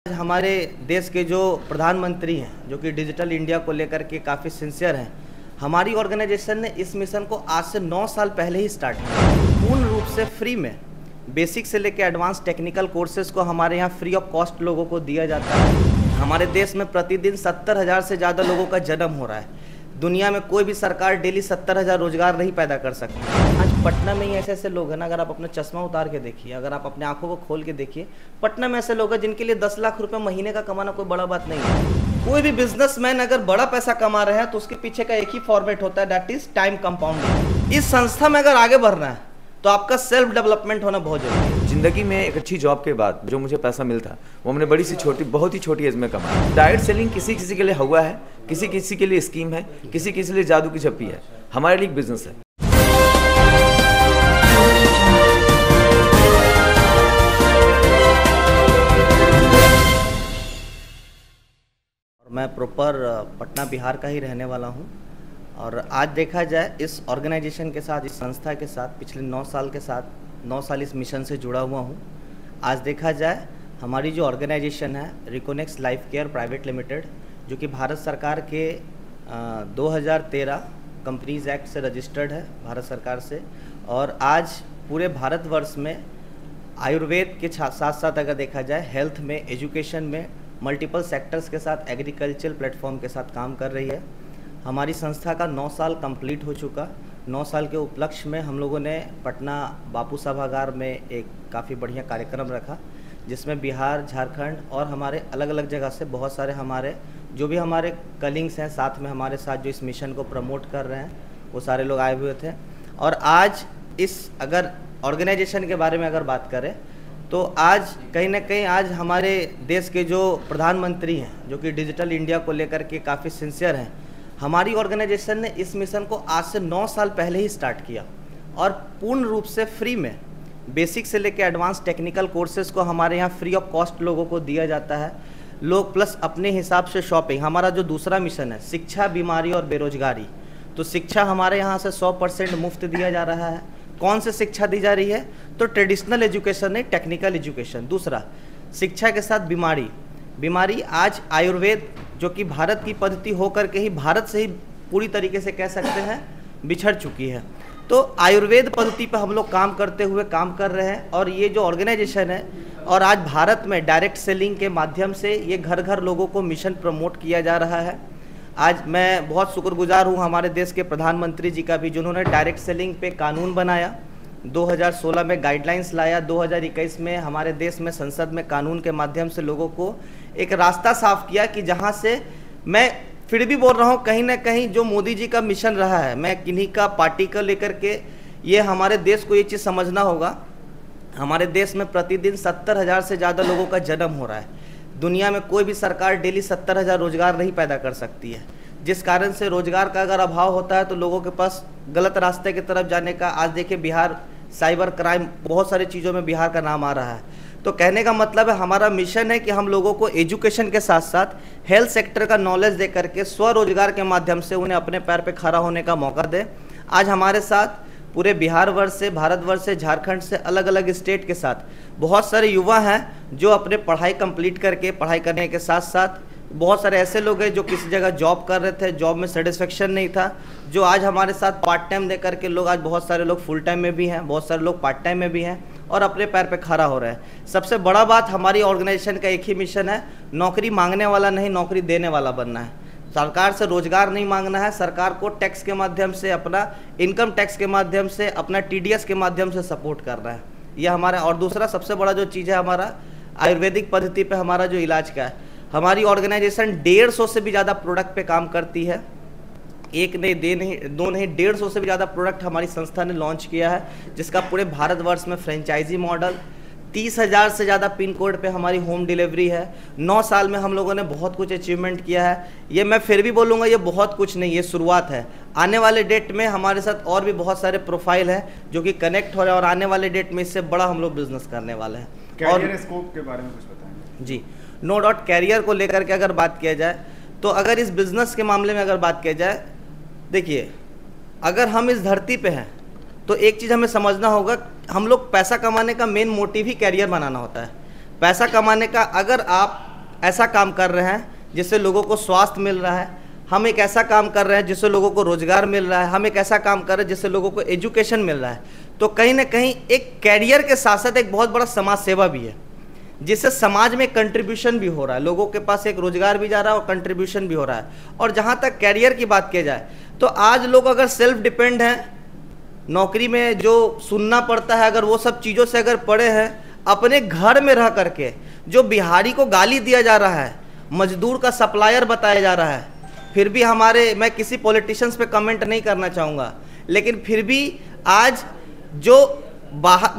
हमारे देश के जो प्रधानमंत्री हैं, जो कि डिजिटल इंडिया को लेकर के काफ़ी सिंसियर हैं, हमारी ऑर्गेनाइजेशन ने इस मिशन को आज से 9 साल पहले ही स्टार्ट किया। पूर्ण रूप से फ्री में बेसिक से लेकर एडवांस टेक्निकल कोर्सेज को हमारे यहाँ फ्री ऑफ कॉस्ट लोगों को दिया जाता है। हमारे देश में प्रतिदिन 70,000 से ज़्यादा लोगों का जन्म हो रहा है। दुनिया में कोई भी सरकार डेली 70,000 रोजगार नहीं पैदा कर सकती। आज पटना में ही ऐसे ऐसे लोग हैं ना, अगर आप अपना चश्मा उतार के देखिए, अगर आप अपने आंखों को खोल के देखिए, पटना में ऐसे लोग हैं जिनके लिए 10 लाख रुपए महीने का कमाना कोई बड़ा बात नहीं है। कोई भी बिजनेसमैन अगर बड़ा पैसा कमा रहे हैं तो उसके पीछे का एक ही फॉर्मेट होता है, दैट इज टाइम कंपाउंडिंग। इस संस्था में अगर आगे बढ़ना है तो आपका सेल्फ डेवलपमेंट होना बहुत जरूरी है। जिंदगी में एक अच्छी जॉब के बाद जो मुझे पैसा मिलता वो हमने बहुत ही छोटी एज में कमाया। डायरेक्ट सेलिंग किसी किसी के लिए हुआ है, किसी किसी के लिए स्कीम है, किसी किसी के लिए जादू की झप्पी है, हमारे लिए बिजनेस है। मैं प्रॉपर पटना बिहार का ही रहने वाला हूँ और आज देखा जाए इस ऑर्गेनाइजेशन के साथ, इस संस्था के साथ पिछले 9 साल इस मिशन से जुड़ा हुआ हूँ। आज देखा जाए हमारी जो ऑर्गेनाइजेशन है रिकोनेक्स लाइफ केयर प्राइवेट लिमिटेड, जो कि भारत सरकार के 2013 कंपनीज एक्ट से रजिस्टर्ड है भारत सरकार से, और आज पूरे भारतवर्ष में आयुर्वेद के साथ साथ अगर देखा जाए हेल्थ में, एजुकेशन में, मल्टीपल सेक्टर्स के साथ, एग्रीकल्चर प्लेटफॉर्म के साथ काम कर रही है। हमारी संस्था का 9 साल कंप्लीट हो चुका। 9 साल के उपलक्ष्य में हम लोगों ने पटना बापू सभागार में एक काफ़ी बढ़िया कार्यक्रम रखा, जिसमें बिहार, झारखंड और हमारे अलग अलग जगह से बहुत सारे हमारे जो भी हमारे कलीग्स हैं, साथ में हमारे साथ जो इस मिशन को प्रमोट कर रहे हैं, वो सारे लोग आए हुए थे। और आज इस अगर ऑर्गेनाइजेशन के बारे में अगर बात करें तो आज कहीं ना कहीं आज हमारे देश के जो प्रधानमंत्री हैं, जो कि डिजिटल इंडिया को लेकर के काफ़ी सिंसियर हैं, हमारी ऑर्गेनाइजेशन ने इस मिशन को आज से 9 साल पहले ही स्टार्ट किया और पूर्ण रूप से फ्री में बेसिक से लेकर एडवांस टेक्निकल कोर्सेज को हमारे यहाँ फ्री ऑफ कॉस्ट लोगों को दिया जाता है। लोग प्लस अपने हिसाब से शॉपिंग। हमारा जो दूसरा मिशन है शिक्षा, बीमारी और बेरोजगारी, तो शिक्षा हमारे यहाँ से 100% मुफ्त दिया जा रहा है। कौन से शिक्षा दी जा रही है? तो ट्रेडिशनल एजुकेशन नहीं, टेक्निकल एजुकेशन। दूसरा, शिक्षा के साथ बीमारी आज आयुर्वेद, जो कि भारत की पद्धति होकर के ही भारत से ही पूरी तरीके से कह सकते हैं बिछड़ चुकी है, तो आयुर्वेद पद्धति पर हम लोग काम कर रहे हैं। और ये जो ऑर्गेनाइजेशन है, और आज भारत में डायरेक्ट सेलिंग के माध्यम से ये घर घर लोगों को मिशन प्रमोट किया जा रहा है। आज मैं बहुत शुक्रगुजार हूँ हमारे देश के प्रधानमंत्री जी का भी, जिन्होंने डायरेक्ट सेलिंग पे कानून बनाया, 2016 में गाइडलाइंस लाया, 2021 में हमारे देश में संसद में कानून के माध्यम से लोगों को एक रास्ता साफ किया कि जहाँ से, मैं फिर भी बोल रहा हूँ, कहीं ना कहीं जो मोदी जी का मिशन रहा है, मैं किन्हीं का पार्टी को लेकर के, ये हमारे देश को ये चीज़ समझना होगा, हमारे देश में प्रतिदिन 70,000 से ज़्यादा लोगों का जन्म हो रहा है। दुनिया में कोई भी सरकार डेली 70,000 रोजगार नहीं पैदा कर सकती है, जिस कारण से रोजगार का अगर अभाव होता है तो लोगों के पास गलत रास्ते की तरफ जाने का, आज देखिए बिहार साइबर क्राइम, बहुत सारी चीज़ों में बिहार का नाम आ रहा है। तो कहने का मतलब है हमारा मिशन है कि हम लोगों को एजुकेशन के साथ साथ हेल्थ सेक्टर का नॉलेज दे करके स्वरोजगार के माध्यम से उन्हें अपने पैर पे खड़ा होने का मौका दे। आज हमारे साथ पूरे बिहार वर्ष से, भारतवर्ष से, झारखंड से, अलग अलग स्टेट के साथ बहुत सारे युवा हैं जो अपने पढ़ाई कंप्लीट करके, पढ़ाई करने के साथ साथ बहुत सारे ऐसे लोग हैं जो किसी जगह जॉब कर रहे थे, जॉब में सेटिस्फेक्शन नहीं था, जो आज हमारे साथ पार्ट टाइम दे करके लोग, आज बहुत सारे लोग फुल टाइम में भी हैं, बहुत सारे लोग पार्ट टाइम में भी हैं और अपने पैर पे खड़ा हो रहे हैं। सबसे बड़ा बात, हमारी ऑर्गेनाइजेशन का एक ही मिशन है, नौकरी मांगने वाला नहीं, नौकरी देने वाला बनना है। सरकार से रोजगार नहीं मांगना है, सरकार को टैक्स के माध्यम से, अपना इनकम टैक्स के माध्यम से, अपना TDS के माध्यम से सपोर्ट करना है, यह हमारा। और दूसरा सबसे बड़ा जो चीज़ है, हमारा आयुर्वेदिक पद्धति पे हमारा जो इलाज का है, हमारी ऑर्गेनाइजेशन 150 से भी ज़्यादा प्रोडक्ट पे काम करती है। एक नहीं, दो नहीं, 150 से भी ज़्यादा प्रोडक्ट हमारी संस्था ने लॉन्च किया है, जिसका पूरे भारतवर्ष में फ्रेंचाइजी मॉडल, 30,000 से ज़्यादा पिन कोड पे हमारी होम डिलीवरी है। 9 साल में हम लोगों ने बहुत कुछ अचीवमेंट किया है। ये मैं फिर भी बोलूँगा, ये बहुत कुछ नहीं, ये शुरुआत है। आने वाले डेट में हमारे साथ और भी बहुत सारे प्रोफाइल हैं जो कि कनेक्ट हो रहे हैं और आने वाले डेट में इससे बड़ा हम लोग बिजनेस करने वाले हैं। कैरियर स्कोप के बारे में कुछ बताएंगे? जी, नो डाउट, कैरियर को लेकर के अगर बात किया जाए तो अगर इस बिज़नेस के मामले में अगर बात किया जाए, देखिए, अगर हम इस धरती पे हैं तो एक चीज़ हमें समझना होगा, हम लोग पैसा कमाने का मेन मोटिव ही कैरियर बनाना होता है। पैसा कमाने का, अगर आप ऐसा काम कर रहे हैं जिससे लोगों को स्वास्थ्य मिल रहा है, हम एक ऐसा काम कर रहे हैं जिससे लोगों को रोजगार मिल रहा है, हम एक ऐसा काम कर रहे हैं जिससे लोगों को एजुकेशन मिल रहा है। तो कहीं ना कहीं एक कैरियर के साथ साथ एक बहुत बड़ा समाज सेवा भी है, जिससे समाज में कंट्रीब्यूशन भी हो रहा है, लोगों के पास एक रोजगार भी जा रहा है और कंट्रीब्यूशन भी हो रहा है। और जहाँ तक कैरियर की बात की जाए तो आज लोग अगर सेल्फ डिपेंड हैं, नौकरी में जो सुनना पड़ता है अगर वो सब चीज़ों से अगर पड़े हैं, अपने घर में रह करके जो बिहारी को गाली दिया जा रहा है, मजदूर का सप्लायर बताया जा रहा है, फिर भी हमारे, मैं किसी पॉलिटिशियंस पे कमेंट नहीं करना चाहूँगा, लेकिन फिर भी आज जो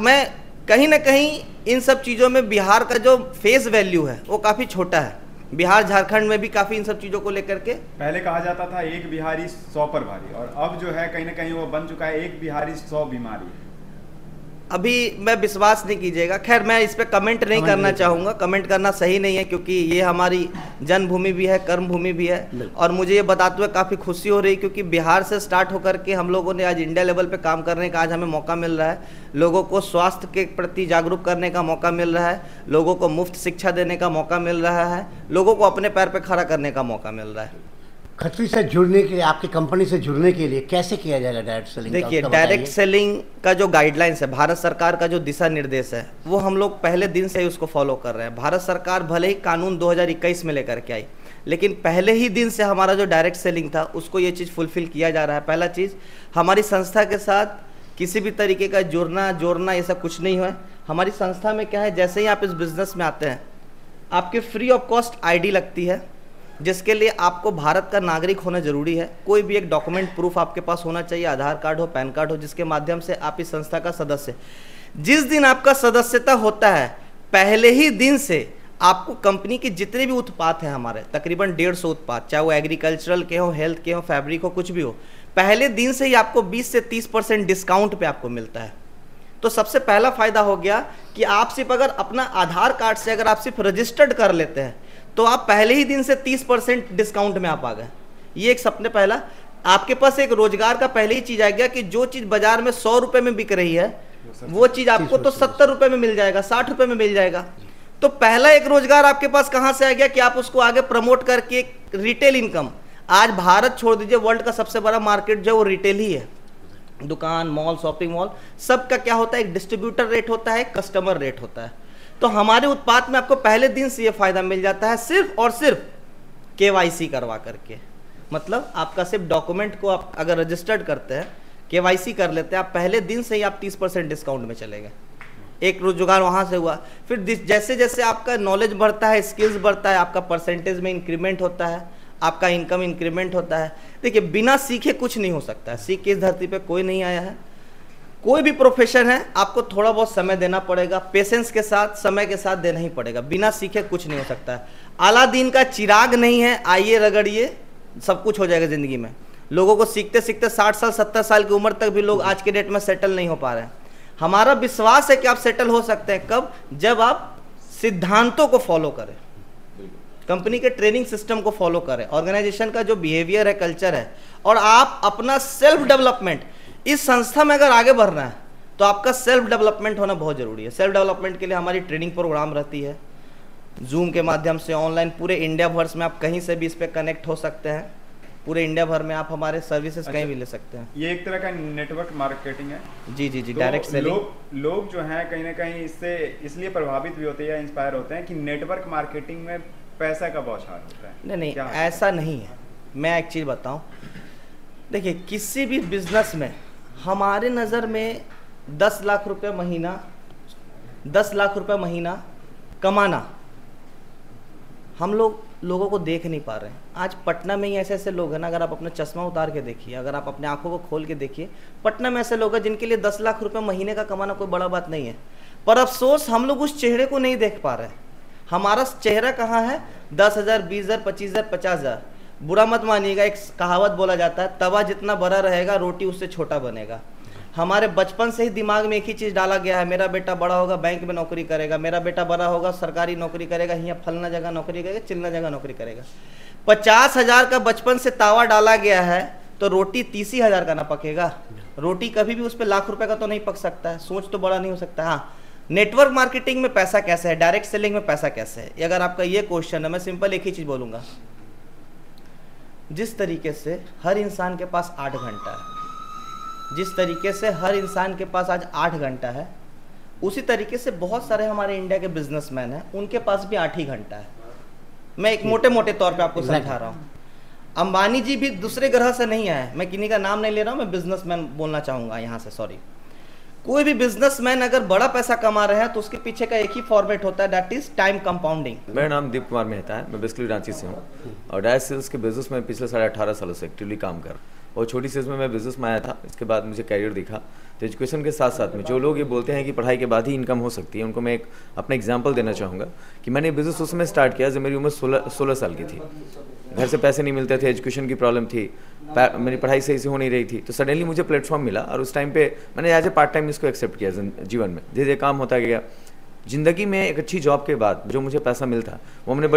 मैं कहीं ना कहीं इन सब चीज़ों में बिहार का जो फेस वैल्यू है वो काफ़ी छोटा है। बिहार झारखंड में भी काफ़ी इन सब चीज़ों को लेकर के पहले कहा जाता था एक बिहारी 100 पर भारी, और अब जो है कहीं ना कहीं वो बन चुका है एक बिहारी 100 बीमारी। अभी मैं विश्वास नहीं कीजिएगा, खैर मैं इस पे कमेंट नहीं करना चाहूँगा, कमेंट करना सही नहीं है क्योंकि ये हमारी जन्मभूमि भी है, कर्म भूमि भी है। और मुझे ये बताते हुए काफ़ी खुशी हो रही क्योंकि बिहार से स्टार्ट होकर के हम लोगों ने आज इंडिया लेवल पे काम करने का आज हमें मौका मिल रहा है, लोगों को स्वास्थ्य के प्रति जागरूक करने का मौका मिल रहा है, लोगों को मुफ्त शिक्षा देने का मौका मिल रहा है, लोगों को अपने पैर पर खड़ा करने का मौका मिल रहा है। खत्री से जुड़ने के लिए, आपकी कंपनी से जुड़ने के लिए कैसे किया जाएगा डायरेक्ट सेलिंग? देखिए, डायरेक्ट सेलिंग का जो गाइडलाइंस है, भारत सरकार का जो दिशा निर्देश है, वो हम लोग पहले दिन से ही उसको फॉलो कर रहे हैं। भारत सरकार भले ही कानून 2021 में लेकर के आई, लेकिन पहले ही दिन से हमारा जो डायरेक्ट सेलिंग था उसको ये चीज़ फुलफिल किया जा रहा है। पहला चीज़, हमारी संस्था के साथ किसी भी तरीके का जोड़ना ये सब कुछ नहीं हुआ है। हमारी संस्था में क्या है, जैसे ही आप इस बिज़नेस में आते हैं आपके फ्री ऑफ कॉस्ट आईडी लगती है, जिसके लिए आपको भारत का नागरिक होना जरूरी है। कोई भी एक डॉक्यूमेंट प्रूफ आपके पास होना चाहिए, आधार कार्ड हो, पैन कार्ड हो, जिसके माध्यम से आप इस संस्था का सदस्य। जिस दिन आपका सदस्यता होता है, पहले ही दिन से आपको कंपनी के जितने भी उत्पाद हैं हमारे, तकरीबन 150 उत्पाद, चाहे वो एग्रीकल्चरल के हो, हेल्थ के हो, फैब्रिक हो, कुछ भी हो, पहले दिन से ही आपको 20 से 30% डिस्काउंट पे आपको मिलता है। तो सबसे पहला फायदा हो गया कि आप सिर्फ अगर अपना आधार कार्ड से अगर आप सिर्फ रजिस्टर्ड कर लेते हैं तो आप पहले ही दिन से 30% डिस्काउंट में आप आ गए। ये एक सबसे पहला, आपके पास एक रोजगार का पहले ही चीज आ गया कि जो चीज बाजार में 100 रुपए में बिक रही है वो चीज आपको तो 70 रुपए में मिल जाएगा, 60 रुपए में मिल जाएगा। तो पहला एक रोजगार आपके पास कहां से आ गया कि आप उसको आगे प्रमोट करके एक रिटेल इनकम। आज भारत छोड़ दीजिए, वर्ल्ड का सबसे बड़ा मार्केट जो वो रिटेल ही है। दुकान, मॉल, शॉपिंग मॉल, सबका क्या होता है, एक डिस्ट्रीब्यूटर रेट होता है, कस्टमर रेट होता है। तो हमारे उत्पाद में आपको पहले दिन से ये फायदा मिल जाता है, सिर्फ और सिर्फ KYC करवा करके। मतलब आपका सिर्फ डॉक्यूमेंट को आप अगर रजिस्टर्ड करते हैं, KYC कर लेते हैं, आप पहले दिन से ही आप 30% डिस्काउंट में चले गए। एक रोजगार वहाँ से हुआ। फिर जैसे जैसे आपका नॉलेज बढ़ता है, स्किल्स बढ़ता है, आपका परसेंटेज में इंक्रीमेंट होता है, आपका इनकम इंक्रीमेंट होता है। देखिए, बिना सीखे कुछ नहीं हो सकता है। सीख के इस धरती पे कोई नहीं आया है। कोई भी प्रोफेशन है, आपको थोड़ा बहुत समय देना पड़ेगा, पेशेंस के साथ, समय के साथ देना ही पड़ेगा। बिना सीखे कुछ नहीं हो सकता है। अलादीन का चिराग नहीं है, आइए रगड़िए, सब कुछ हो जाएगा ज़िंदगी में। लोगों को सीखते सीखते 60 साल 70 साल की उम्र तक भी लोग आज के डेट में सेटल नहीं हो पा रहे हैं। हमारा विश्वास है कि आप सेटल हो सकते हैं। कब? जब आप सिद्धांतों को फॉलो करें, कंपनी के ट्रेनिंग सिस्टम को फॉलो करें, ऑर्गेनाइजेशन का जो बिहेवियर है, कल्चर है, और आप अपना सेल्फ डेवलपमेंट, इस संस्था में अगर आगे बढ़ना है तो आपका सेल्फ डेवलपमेंट होना बहुत जरूरी है। सेल्फ डेवलपमेंट के लिए हमारी ट्रेनिंग प्रोग्राम रहती है, जूम के माध्यम से, ऑनलाइन, पूरे इंडिया भर में आप कहीं से भी इस पर कनेक्ट हो सकते हैं। पूरे इंडिया भर में आप हमारे सर्विसेज कहीं भी ले सकते हैं। ये एक तरह का नेटवर्क मार्केटिंग है। जी जी जी, तो डायरेक्ट सेलिंग। लोग जो हैं कहीं ना कहीं इससे इसलिए प्रभावित भी होते हैं या इंस्पायर होते हैं कि नेटवर्क मार्केटिंग में पैसा का बौछार होता है। नहीं, ऐसा नहीं है। मैं एक चीज़ बताऊं, देखिए, किसी भी बिजनेस में हमारे नज़र में 10 लाख रुपए महीना, 10 लाख रुपए महीना कमाना, हम लोगों को देख नहीं पा रहे हैं। आज पटना में ही ऐसे ऐसे लोग हैं ना, अगर आप अपना चश्मा उतार के देखिए, अगर आप अपने आंखों को खोल के देखिए, पटना में ऐसे लोग हैं जिनके लिए 10 लाख रुपए महीने का कमाना कोई बड़ा बात नहीं है। पर अफसोस हम लोग उस चेहरे को नहीं देख पा रहे हैं। हमारा चेहरा कहाँ है? 10,000, 20,000, 25,000, 50,000। बुरा मत मानिएगा, एक कहावत बोला जाता है, तवा जितना बड़ा रहेगा रोटी उससे छोटा बनेगा। हमारे बचपन से ही दिमाग में एक ही चीज़ डाला गया है, मेरा बेटा बड़ा होगा बैंक में नौकरी करेगा, मेरा बेटा बड़ा होगा सरकारी नौकरी करेगा, यहाँ फलना जगह नौकरी करेगा, चिलना जगह नौकरी करेगा। 50,000 का बचपन से तावा डाला गया है तो रोटी 30,000 का ना पकेगा। रोटी कभी भी उस पर लाख रुपए का तो नहीं पक सकता है, सोच तो बड़ा नहीं हो सकता। हाँ, नेटवर्क मार्केटिंग में पैसा कैसे है, डायरेक्ट सेलिंग में पैसा कैसे है, ये अगर आपका ये क्वेश्चन है, मैं सिंपल एक ही चीज़ बोलूँगा। जिस तरीके से हर इंसान के पास 8 घंटा है, जिस तरीके से हर इंसान के पास आज 8 घंटा है, उसी तरीके से बहुत सारे हमारे इंडिया के बिजनेसमैन हैं, उनके पास भी 8 ही घंटा है। मैं एक मोटे मोटे तौर पे आपको समझा रहा हूँ। अंबानी जी भी दूसरे ग्रह से नहीं आए, मैं किन्हीं का नाम नहीं ले रहा हूँ, मैं बिजनेसमैन बोलना चाहूँगा यहाँ से, सॉरी। कोई भी बिजनेसमैन अगर बड़ा पैसा कमा रहे हैं तो उसके पीछे का एक ही फॉर्मेट होता है, दैट इज टाइम कंपाउंडिंग। मेरा नाम दीप कुमार मेहता है, मैं बेसिकली रांची से हूँ और डायरेक्ट सेल्स के बिजनेस में पिछले 18.5 सालों से एक्टिवली काम कर रहा हूँ। और छोटी सी में मैं बिजनेस में आया था, इसके बाद मुझे कैरियर दिखा। तो एजुकेशन के साथ साथ में जो लोग ये बोलते हैं कि पढ़ाई के बाद ही इनकम हो सकती है, उनको मैं एक अपना एग्जांपल देना चाहूँगा कि मैंने बिजनेस उस समय स्टार्ट किया जब मेरी उम्र 16 साल की थी। घर से पैसे नहीं मिलते थे, एजुकेशन की प्रॉब्लम थी, मेरी पढ़ाई सही से हो नहीं रही थी। तो सडनली मुझे प्लेटफॉर्म मिला और उस टाइम पे मैंने एज ए पार्ट टाइम इसको एक्सेप्ट किया जीवन में। धीरे धीरे काम होता गया। ज़िंदगी में एक अच्छी जॉब के बाद जो मुझे पैसा मिलता वो मैंने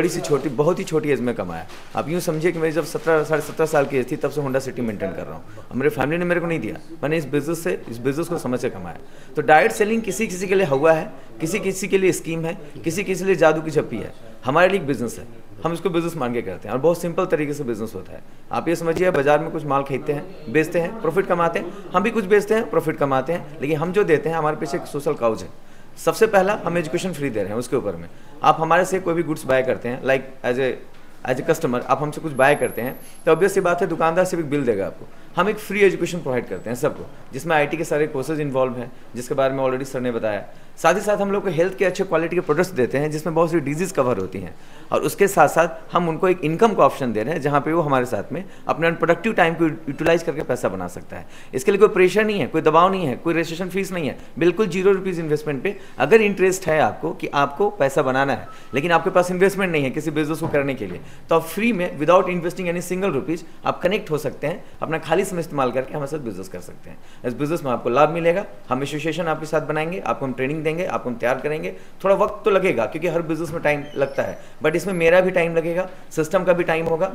बहुत ही छोटी एज में कमाया। आप यूँ समझिए कि मेरी जब 17 साल की एज थी तब से होंडा सिटी मेंटेन कर रहा हूँ और मेरे फैमिली ने मेरे को नहीं दिया, मैंने इस बिज़नेस को समझ से कमाया। तो डायरेक्ट सेलिंग किसी किसी के लिए हुआ है, किसी किसी के लिए स्कीम है, किसी किसी के लिए जादू की झप्पी है। हमारे लिए एक बिजनेस है, हम इसको बिजनेस मान के करते हैं और बहुत सिंपल तरीके से बिजनेस होता है। आप ये समझिए बाजार में कुछ माल खरीदते हैं, बेचते हैं, प्रॉफिट कमाते हैं। हम भी कुछ बेचते हैं, प्रॉफिट कमाते हैं, लेकिन हम जो देते हैं हमारे पीछे एक सोशल काउज है। सबसे पहला हम एजुकेशन फ्री दे रहे हैं, उसके ऊपर में आप हमारे से कोई भी गुड्स बाय करते हैं, लाइक एज ए कस्टमर आप हमसे कुछ बाय करते हैं तो ऑब्वियस सी बात है दुकानदार सिर्फ बिल देगा आपको। हम एक फ्री एजुकेशन प्रोवाइड करते हैं सबको, जिसमें आईटी के सारे कोर्सेज इन्वॉल्व हैं, जिसके बारे में ऑलरेडी सर ने बताया। साथ ही साथ हम लोग को हेल्थ के अच्छे क्वालिटी के प्रोडक्ट्स देते हैं जिसमें बहुत सी डिजीज़ कवर होती हैं और उसके साथ साथ हम उनको एक इनकम का ऑप्शन दे रहे हैं जहाँ पे वो हमारे साथ में अपने प्रोडक्टिव टाइम को यूटिलाइज करके पैसा बना सकता है। इसके लिए कोई प्रेशर नहीं है, कोई दबाव नहीं है, कोई रजिस्ट्रेशन फीस नहीं है, बिल्कुल 0 रुपीज़ इन्वेस्टमेंट पे। अगर इंटरेस्ट है आपको कि आपको पैसा बनाना है लेकिन आपके पास इन्वेस्टमेंट नहीं है किसी बिजनेस को करने के लिए, तो आप फ्री में without investing any single rupees आप कनेक्ट हो सकते हैं, अपना खाली समय इस्तेमाल करके हमारे साथ बिजनेस कर सकते हैं। इस बिजनेस में आपको लाभ मिलेगा, हम एसोसिएशन आपके साथ बनाएंगे, आपको हम ट्रेनिंग देंगे, आपको हम तैयार करेंगे। थोड़ा वक्त तो लगेगा क्योंकि हर बिजनेस में टाइम लगता है, बट इसमें मेरा भी टाइम लगेगा, सिस्टम का भी टाइम होगा,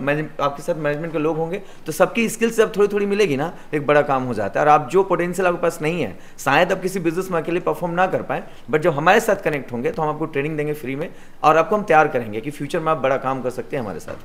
आपके साथ मैनेजमेंट के लोग होंगे, तो सबकी स्किल्स जब थोड़ी थोड़ी मिलेगी ना एक बड़ा काम हो जाता है। और आप जो पोटेंशियल आपके पास नहीं है, शायद आप किसी बिजनेस में अकेले परफॉर्म ना कर पाए, बट जब हमारे साथ कनेक्ट होंगे तो हम आपको ट्रेनिंग देंगे फ्री में और आपको हम तैयार करेंगे कि फ्यूचर में आप बड़ा काम कर सकते हैं हमारे साथ।